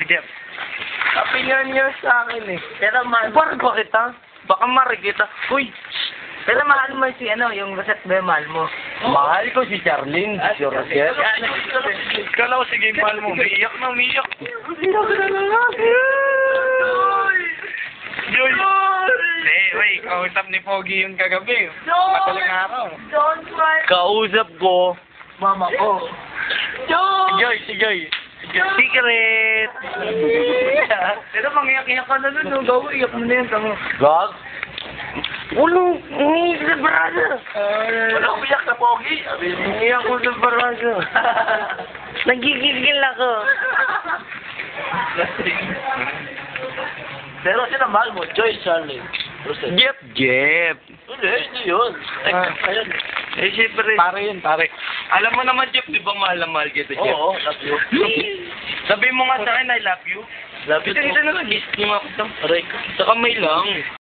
Sige. Kapingan niyo sa akin eh. Pero mahal. Parang ba kita? Baka mari kita. Uy! Pero mahal mo si ano, yung Rosette ba yung mahal mo? Mahal ko si Charlene. Si Rosette. Kala ko sige, mahal mo. Umiiyak na, umiiyak. Umiiyak na lang. Joy! Wait, kausap ni Pogi yung kagabi. Matalang araw. Don't cry. Kausap ko. Mama ko. Joy, si Joy. Secret! Pero mangiyak-iyak ka na nun, no? Gawa, iyak mo na yan, tamo. Gag? Ulo, umiiyak sa barada. Wala umiyak na Pogi. Umiiyak ko sa barada. Nagigigil ako. Pero sino mahal mo? Joy, Charlie. Jeff. Jeff. Hindi yun. Ayun. Eh, siyempre. Pare yun, pare. Alam mo naman, Jeff, di ba mahal na mahal kita, Jeff? Oo, love you. Sabi mo nga sa akin, I love you. Love you Ito too. na lang, kiss mo nga ako. Aray ko. Sa kamay lang.